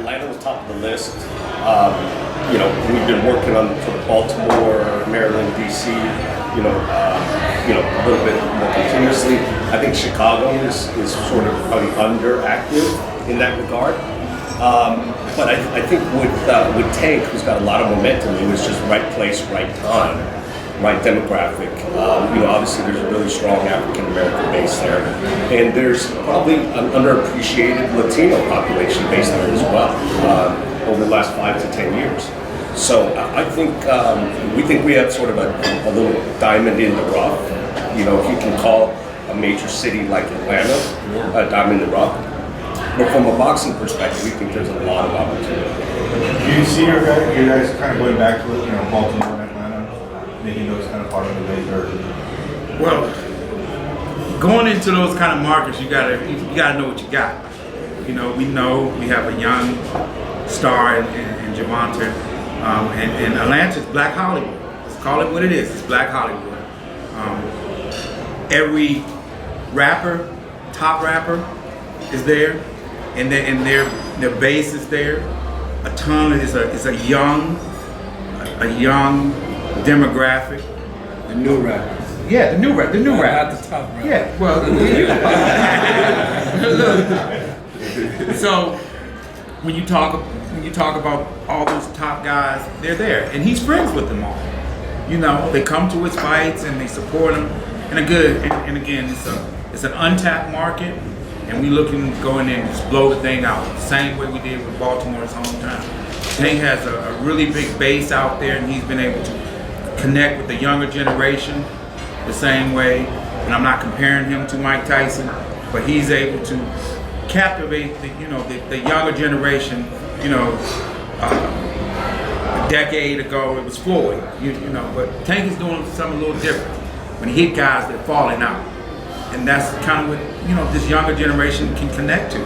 Atlanta was top of the list. You know, we've been working on sort of Baltimore, Maryland, DC. A little bit more continuously. I think Chicago is sort of probably underactive in that regard. But I think with Tank, who's got a lot of momentum, it was just right place, right time, right demographic. Obviously there's a really strong African American base there, and there's probably an underappreciated Latino population base there as well over the last 5 to 10 years. So I think we think we have sort of a little diamond in the rough. You know, if you can call a major city like Atlanta a diamond in the rough. But from a boxing perspective, we think there's a lot of opportunity. Do you see you guys kind of going back to Baltimore and Atlanta, making those kind of part of the league? Well, going into those kind of markets, you gotta know what you got. We know we have a young star in Gervonta, and Atlanta's Black Hollywood. Let's call it what it is. It's Black Hollywood. Every rapper, top rapper, is there. And their base is there. A ton is a young demographic. The new rappers. Yeah, the new rappers. Not the top rappers. Yeah, well. So when you talk about all those top guys, they're there, and he's friends with them all. You know, they come to his fights and they support him. And again, it's an untapped market. And we looking to go in there and just blow the thing out, the same way we did with Baltimore's hometown. Tank has a really big base out there, and he's been able to connect with the younger generation the same way. And I'm not comparing him to Mike Tyson, but he's able to captivate the younger generation. A decade ago it was Floyd, but Tank is doing something a little different. When he hit guys, they're falling out. And that's kind of what this younger generation can connect to.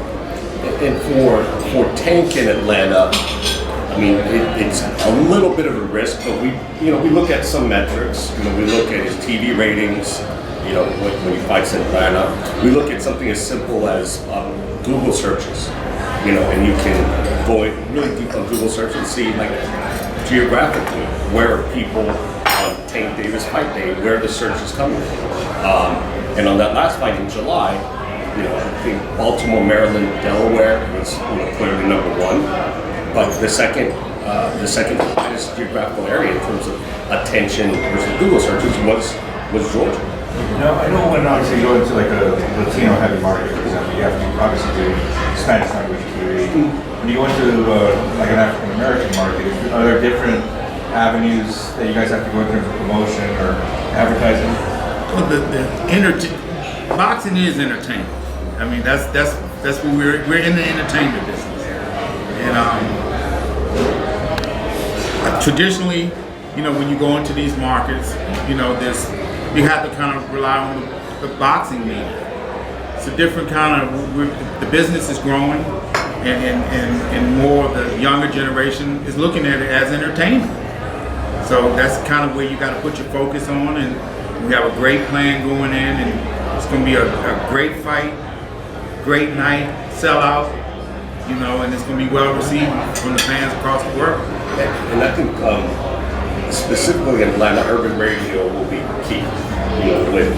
And for Tank in Atlanta, I mean, it's a little bit of a risk, but we look at some metrics. We look at his TV ratings. When he fights in Atlanta, we look at something as simple as Google searches. And you can go really deep on Google search and see, like, geographically where are people on Tank Davis fight day, where the search is coming from. And on that last fight in July, I think Baltimore, Maryland, Delaware was clearly number one. But the second highest geographical area in terms of attention versus Google searches was Georgia. I know when obviously you go into like a Latino heavy market, for example, you have to obviously do Spanish language TV. When you go into like an African American market, are there different avenues that you guys have to go in terms of promotion or advertising? Well, boxing is entertainment. I mean, that's what we're in the entertainment business. And traditionally, when you go into these markets, you have to kind of rely on the boxing media. It's a different kind of. The business is growing, and more of the younger generation is looking at it as entertainment. So that's kind of where you got to put your focus on, and we have a great plan going in, and it's going to be a great fight, great night, sellout, and it's going to be well received from the fans across the world. And I think specifically in Atlanta, urban radio will be key. With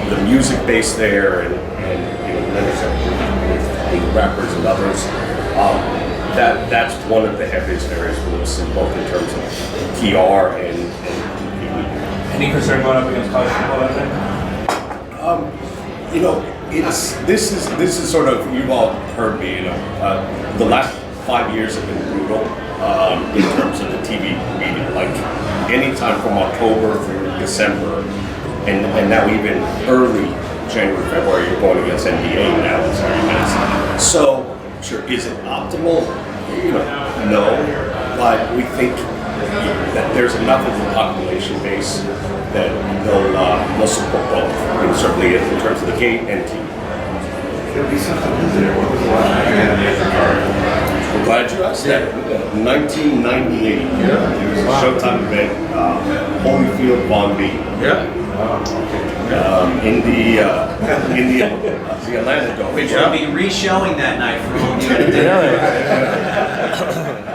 the music base there, and with rappers and others. That's one of the heaviest areas we'll see, both in terms of PR and Any concern going up against college football that day? this is sort of, you've all heard me. The last 5 years have been brutal in terms of the TV media. Like anytime from October through December, and now even early January, February, you're going against NBA now in Saturday nights. So, sure, is it optimal? No, but we think that there's enough of a population base that they'll support both, certainly in terms of the gate and team. There'll be something there. What was the last time? I'm glad you asked that. 1998. Yeah. It was a Showtime event, Holyfield, Von B. Yeah. Okay. in the Atlanta Dome. Which will be re-showing that night for all of you.